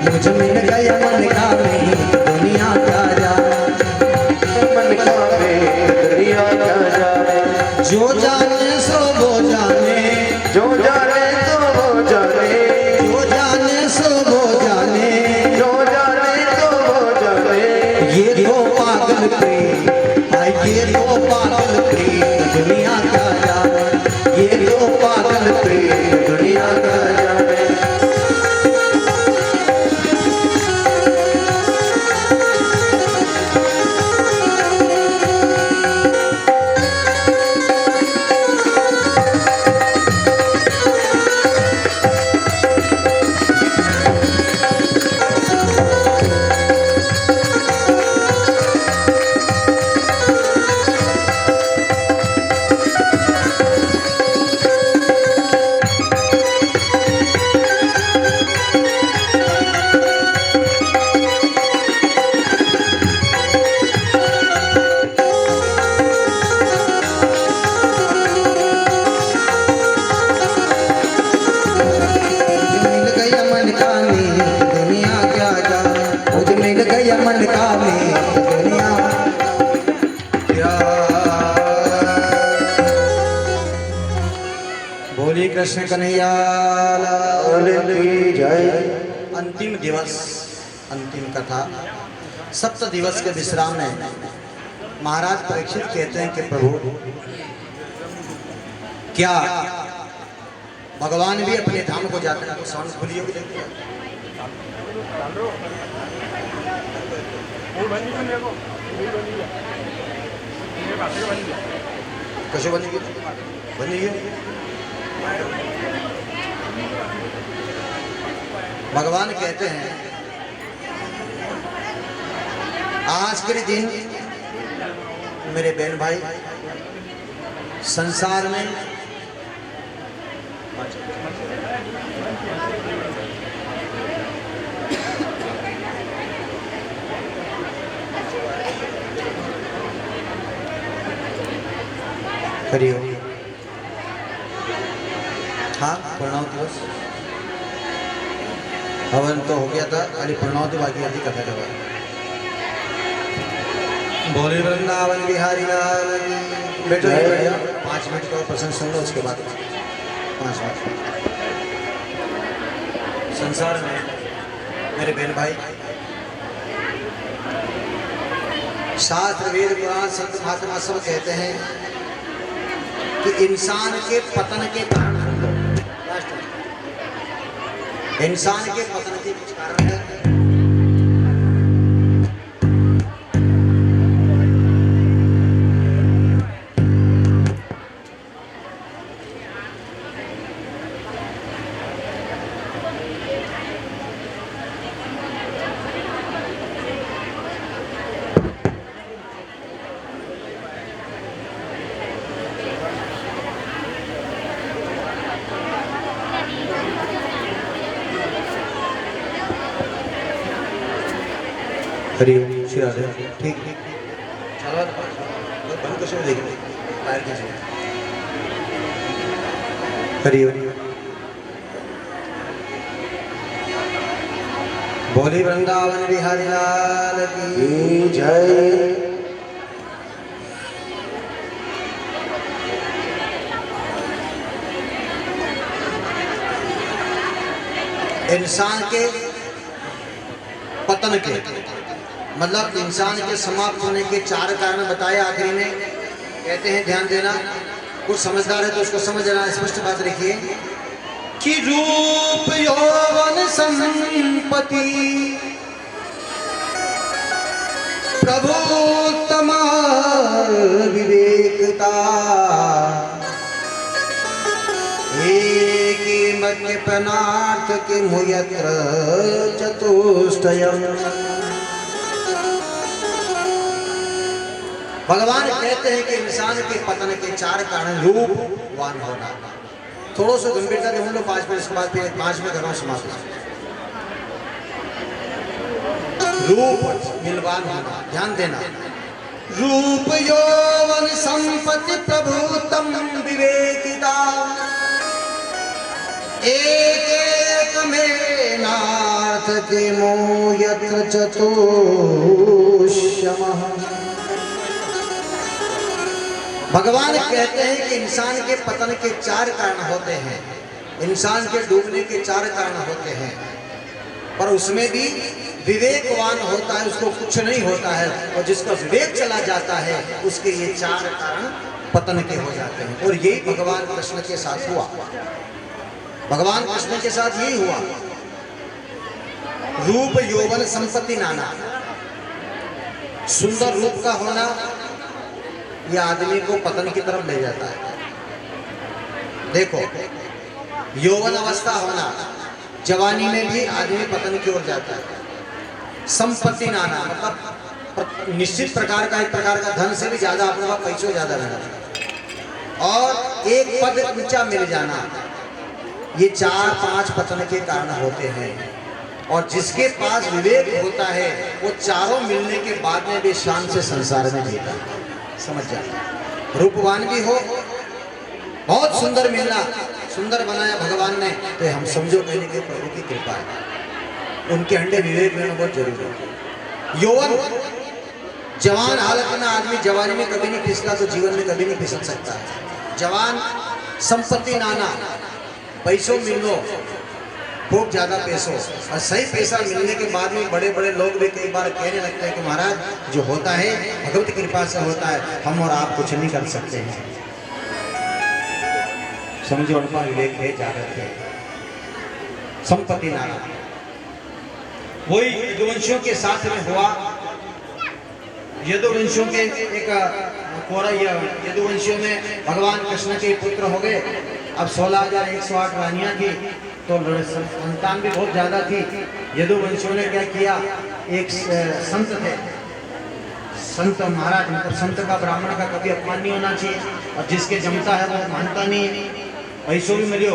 मुझ मिल गया मन का में दुनिया क्या जाने, मन का में दुनिया क्या जाने, जो जाने सो वो जाने, जो जाने तो वो जाने, जो जाने सो वो जाने, जो जाने तो वो जाने। ये तो पागल प्रेम, ये तो पागल प्रेम दुनिया क्या जाने, ये तो पागल प्रेम दुनिया क्या जाने। मन का में दुनिया क्या। बोली कृष्ण कन्हैया लाल की जय। अंतिम दिवस, अंतिम कथा, सप्त दिवस के विश्राम में महाराज परीक्षित कहते हैं कि प्रभु क्या भगवान भी अपने धाम को जाते हैं तो सांस खुली होगी कैसे बनेगी बनेगी। भगवान कहते हैं आज के दिन मेरे बहन भाई संसार में करियो। हाँ, प्रणव दिवस हवन तो हो गया था, अरे प्रणव तो बाकी आदि कथा का बोले वृंदावन बिहारी लाल। बेटो 5 मिनट का प्रसंग सुन लो, उसके बाद 5 मिनट। संसार में मेरे बहन भाई शास्त्र वेद पुराण संत महात्मा सब कहते हैं कि इंसान के पतन के कारण, इंसान के पतन के कुछ कारण है। हरी श्री राधे। ठीक चलो बंद कैसे देखें पैर कैसे। हरी हरी बोली वृंदावन बिहारी लाल की जय। इंसान के पतन के मतलब इंसान के समाप्त होने के 4 कारण बताए आखिरी में। कहते हैं ध्यान देना, कुछ समझदार है तो उसको समझ लेना। स्पष्ट बात रखिए कि रूप यौवन संपत्ति प्रभुत्तमा विवेकता एक मध्य प्रणार्थ के मुयत्र चतुष्टयम्। भगवान कहते हैं कि इंसान के पतन के 4 कारण रूपवान होना। थोड़ा सा गंभीरता से हम लोग 5 मिनट के बाद फिर 5 में करना समाप्त। रूप मिलवान होना, ध्यान देना। रूप यौवन संपत्ति प्रभुतम विवेकिता एक में नाथ के मोह यत्र चतुष्यमः। भगवान कहते हैं कि इंसान के पतन के 4 कारण होते हैं, इंसान के डूबने के 4 कारण होते हैं, पर उसमें भी विवेकवान होता है उसको कुछ नहीं होता है, और जिसका विवेक चला जाता है उसके ये 4 कारण पतन के हो जाते हैं। और यही भगवान कृष्ण के साथ हुआ, भगवान कृष्ण के साथ यही हुआ। रूप यौवन संपत्ति नाना, सुंदर रूप का होना यह आदमी को पतन की तरफ ले जाता है। देखो, यौवन अवस्था होना, जवानी में भी आदमी पतन की ओर जाता है। संपत्ति नाना मतलब निश्चित प्रकार का, एक प्रकार का धन से भी ज्यादा अपने पास पैसों ज्यादा रहना, और एक पद ऊंचा मिल जाना, ये 4-5 पतन के कारण होते हैं। और जिसके पास विवेक होता है वो चारों मिलने के बाद में भी शान से संसार में जीता है। समझ जाए, रूपवान भी हो, बहुत सुंदर मिलना, सुंदर बनाया भगवान ने, तो हम समझो कहने के प्रभु की कृपा है। उनके अंडे विवेक लेना बहुत जरूरी है। यौवन, जवान हालत में आदमी जवानी में कभी नहीं फिसला तो जीवन में कभी नहीं फिसल सकता है। जवान, संपत्ति नाना, पैसों मिलो, खूब ज्यादा पैसों, और सही पैसा मिलने के बाद में बड़े बड़े लोग भी कई बार कहने लगते हैं कि महाराज जो होता है भगवत कृपा से होता है, हम और आप कुछ नहीं कर सकते हैं। समझो, उनका विवेक है, जागृत है। संपत्ति नाना वही यदुवंशियों के साथ में हुआ। यदुवंशियों के एक यदुवंशियों में भगवान कृष्ण के पुत्र हो गए। अब 16,108 रानियां थी, तो संतान भी बहुत ज्यादा थी। यदुवंशियों ने क्या किया, एक संत थे, संत महाराज, मतलब संत का ब्राह्मण का कभी अपमान नहीं होना चाहिए, और जिसके जमता है वो मानता नहीं है। पैसों भी मिलियो,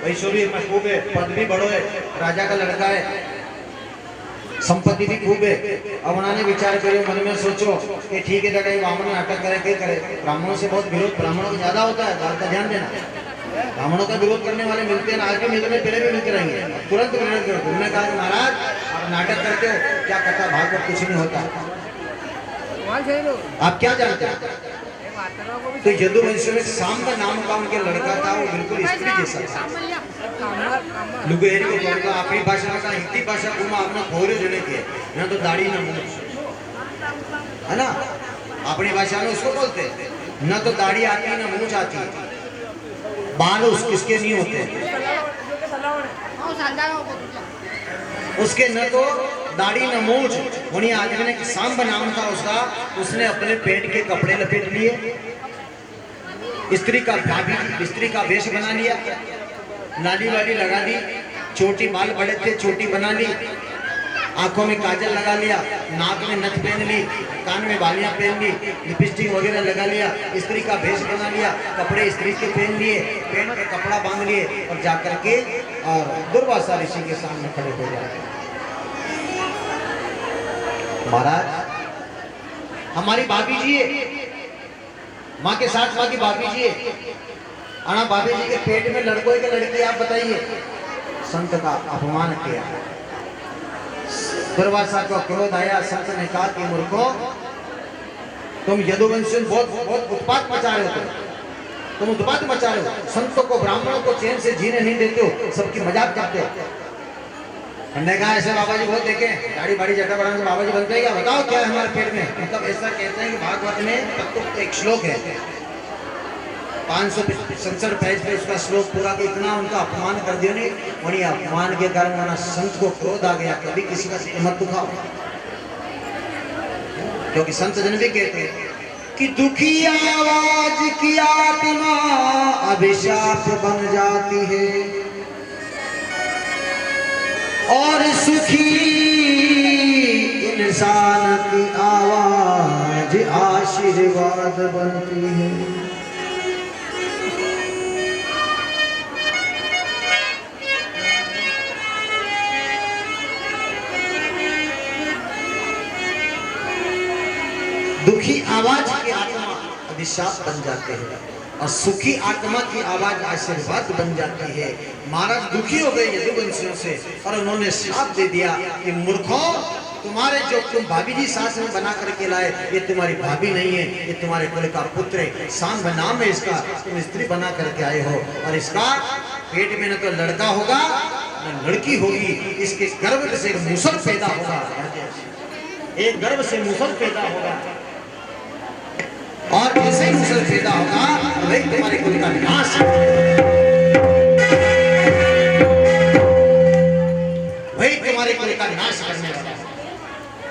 पैसों भी महबूब है, पद भी बड़ो है, राजा का लड़का है, संपत्ति भी खूब है। अब उन्होंने विचार करियो, मन में सोचो कि ठीक है जगह ब्राह्मण नाटक करे, क्या करे। ब्राह्मणों से बहुत विरोध ब्राह्मणों को ज्यादा होता है, बात का ध्यान देना। ब्राह्मणों का विरोध करने वाले मिलते हैं, आज भी मिलते हैं, पहले भी मिलते रहेंगे। तुरंत विरोध करो। उन्होंने कहा कि महाराज आप नाटक करते हो, क्या कथा भागवत कुछ नहीं होता, आप क्या जानते हैं। तो यदुवंश में सांब नाम का उनके लड़का था, वो बिल्कुल स्त्री जैसा था। लुगेरी को बोलता अपनी भाषा में कहा, हिंदी भाषा को आपने खोरे जने के ना, तो दाढ़ी ना मूंछ, है ना, अपनी भाषा में उसको बोलते ना, तो दाढ़ी आती ना मूंछ आती, बाल उसके नहीं होते उसके, न तो दाढ़ी न मूंछ। वही आदमी ने सांब नाम था उसका, उसने अपने पेट के कपड़े लपेट लिए, स्त्री का वेश बना लिया, नाली वाली लगा दी, छोटी बाल बड़े थे छोटी बना ली, आंखों में काजल लगा लिया, नाक में नथ पहन ली, कान में बालियां पहन ली, लिपस्टिक वगैरह लगा लिया, स्त्री का भेष बना लिया, कपड़े स्त्री के पहन लिए, पेट पे कपड़ा बांध लिए, और जाकर के और दुर्वासा ऋषि के सामने खड़े हो जाए। महाराज हमारी भाभी जी है, माँ के साथ माँ की भाभी जी है, आना भाभी जी के पेट में लड़कों के लड़की, आप बताइए। संत का अपमान किया, दुर्वासा को क्रोध आया, संत ने कहा कि मूर्खों, तुम यदुवंश बहुत उत्पात मचा रहे हो, तुम उत्पात मचा रहे हो, संतों को ब्राह्मणों को चैन से जीने नहीं देते हो, सबकी मजाक करते हो। हमने कहा ऐसे बाबा जी बहुत देखे, दाढ़ी बाड़ी जटा बढ़ाने से बाबा जी बनते हैं क्या, बताओ क्या है हमारे पेट में। मतलब ऐसा कहते हैं कि भागवत में एक श्लोक है, 567 पेज पे उसका श्लोक पूरा के, इतना उनका अपमान कर दिया नहीं, वही अपमान के कारण वरना संत को क्रोध आ गया, कभी किसी का मत दुखाओ। क्योंकि संत जन भी कहते हैं कि दुखी आवाज की आत्मा अभिशाप बन जाती है, और सुखी इंसान की आवाज आशीर्वाद बनती है। दुखी आवाज की आत्मा अभिशाप बन जाते हैं। और सुखी आत्मा की आवाज आशीर्वाद बन जाती है। महाराज दुखी हो गए यदुवंशियों से और उन्होंने श्राप दे दिया कि मूर्खों, तुम्हारे जो तुम भाभी जी सास में बना करके लाए, ये तुम्हारी भाभी नहीं है, ये तुम्हारे कुल का पुत्र है, सांब नाम है इसका, तुम स्त्री बना करके आए हो और इसका पेट में न तो लड़का होगा न लड़की होगी, इसके गर्भ से एक मूसल पैदा होगा, एक गर्भ से मूसल पैदा होगा और जैसे ही मूसल पैदा होगा वही तुम्हारे कुल का नाश, वही तुम्हारे कुल का नाश करने वाला है।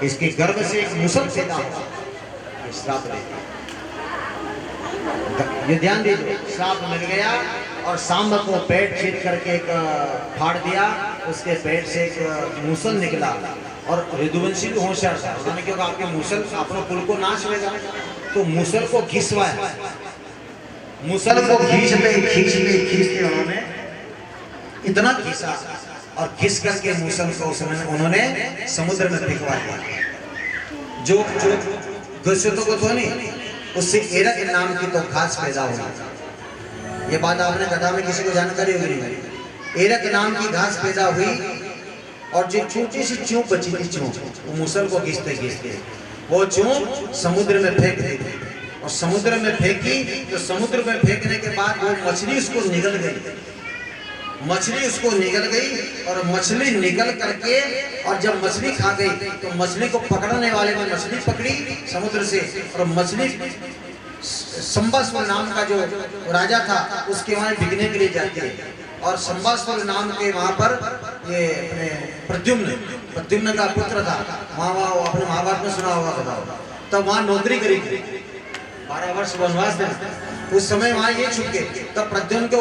इसके गर्भ से एक मूसल पैदा होगा। श्राप देगा, ये ध्यान दीजिए, श्राप मिल गया और सांब को पेट छीन करके एक फाड़ दिया, उसके पेट से एक मूसल निकला और यदुवंशी भी होशियार था, उन्होंने क्योंकि आपके मूसल अपने कुल को नाश होगा, तो मूसल को घिसवाया, मूसल को खींचते उन्होंने इतना घिसा और घिस करके मूसल को उन्होंने समुद्र में फेंकवा दिया। जो घुसतों को तो नहीं, उससे एरक नाम की तो घास पैदा हुई। ये बात आपने गधा में किसी को जानकारी होगी नहीं। एरक नाम की घास पैदा हुई और जो छोटी सी चूं बची थी, चूं वो मूसल को घिसते घिसते वो चूं समुद्र में फेंक दी और समुद्र में फेंकी तो समुद्र में फेंकने के बाद वो मछली उसको निगल गई, मछली उसको निगल गई और मछली निकल करके और जब मछली खा गई तो मछली को पकड़ने वाले ने मछली पकड़ी समुद्र से और मछली संबासुर नाम का जो राजा था उसके वहां बिकने के लिए जाती है और संबासुर नाम के वहां पर ये प्रद्युम्न का पुत्र था, वहां अपने महाभारत में सुना होगा, बताओ, तब वहां नौकरी करी थी, 12 वर्ष वनवास में, उस समय वहां ये छूट गए, तब प्रद्युम्न के